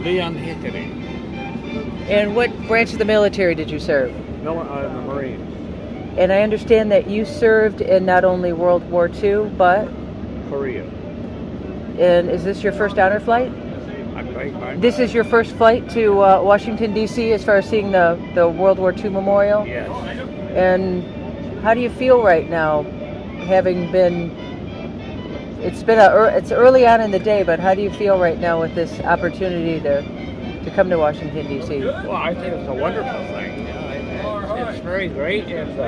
Leon Hickory. And what branch of the military did you serve? No, I'm a Marine. And I understand that you served in not only World War II, but... Korea. And is this your first honor flight? I'm This is your first flight to Washington, D.C. as far as seeing the World War II memorial? Yes. And how do you feel right now, having been... It's early on in the day, but how do you feel right now with this opportunity to come to Washington, D.C.? Well, I think it's a wonderful thing. It's very great, and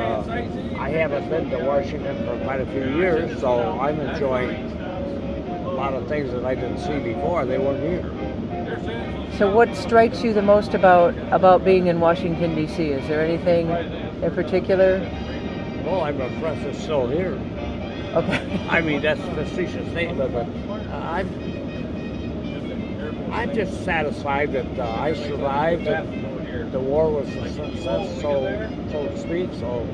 I haven't been to Washington for quite a few years, so I'm enjoying a lot of things that I didn't see before. They weren't here. So what strikes you the most about being in Washington, D.C.? Is there anything in particular? Well, I'm impressed it's still here. Okay. I mean, that's a facetious statement, but I'm just satisfied that I survived and the war was a success, so to speak. So,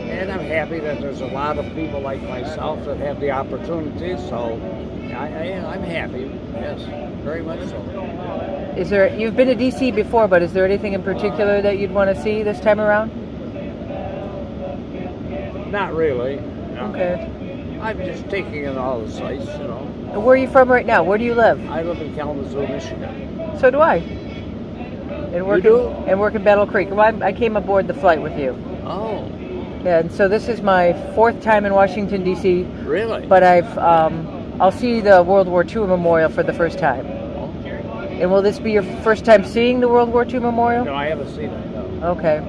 and I'm happy that there's a lot of people like myself that have the opportunity. So, I'm happy. Yes, very much so. You've been to D.C. before, but is there anything in particular that you'd want to see this time around? Not really. No. Okay. I'm just taking in all the sights, you know. And where are you from right now? Where do you live? I live in Kalamazoo, Michigan. So do I. And work You do? And work in Battle Creek. Well, I came aboard the flight with you. Oh. Yeah, and so this is my fourth time in Washington, D.C. Really? But I'll see the World War II Memorial for the first time. Oh. And will this be your first time seeing the World War II Memorial? No, I haven't seen it, no. Okay.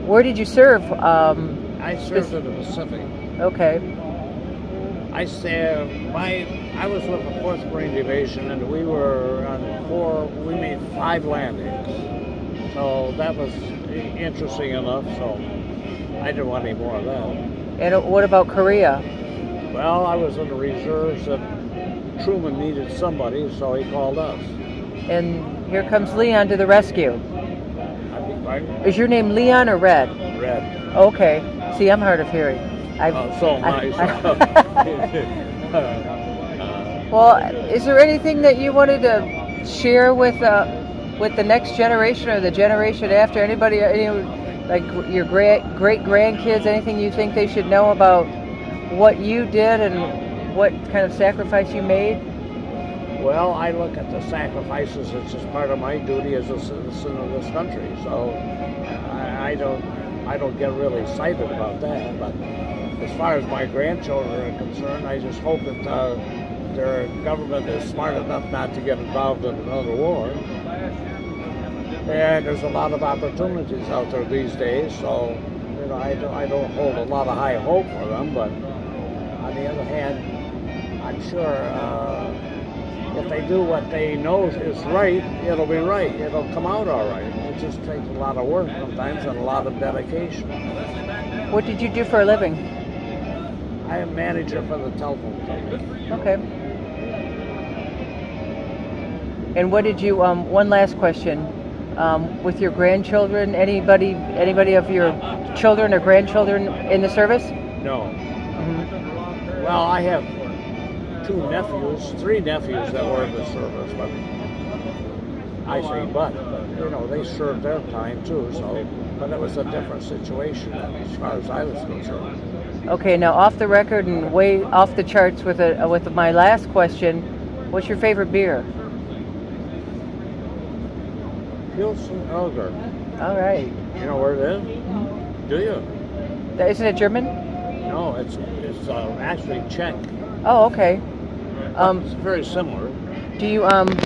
Where did you serve? I served in the Pacific. Okay. I was with the 4th Marine Division, and we were on we made 5 landings. So that was interesting enough, so I didn't want any more of that. And what about Korea? Well, I was in the reserves, and Truman needed somebody, so he called us. And here comes Leon to the rescue. I mean, pardon? Is your name Leon or Red? Red. Okay. See, I'm hard of hearing. So am I. Well, is there anything that you wanted to share with the next generation or the generation after? Anybody, like your great grandkids? Anything you think they should know about what you did and what kind of sacrifice you made? Well, I look at the sacrifices. It's just part of my duty as a citizen of this country. So I don't get really excited about that. But as far as my grandchildren are concerned, I just hope that their government is smart enough not to get involved in another war. And there's a lot of opportunities out there these days, so you know, I don't hold a lot of high hope for them. But on the other hand, I'm sure if they do what they know is right, it'll be right. It'll come out all right. It just takes a lot of work sometimes and a lot of dedication. What did you do for a living? I am manager for the telephone company. Okay. And what did you? One last question. With your grandchildren, anybody of your children or grandchildren in the service? No. Mm-hmm. Well, I have 3 nephews that were in the service, but I say but you know, they served their time too, so, but it was a different situation as far as I was concerned. Okay, now off the record and way off the charts with my last question, what's your favorite beer? Pilsen Elger. All right. You know where it is? Mm-hmm. Do you? Isn't it German? No, it's actually Czech. Oh, okay. It's very similar. Do you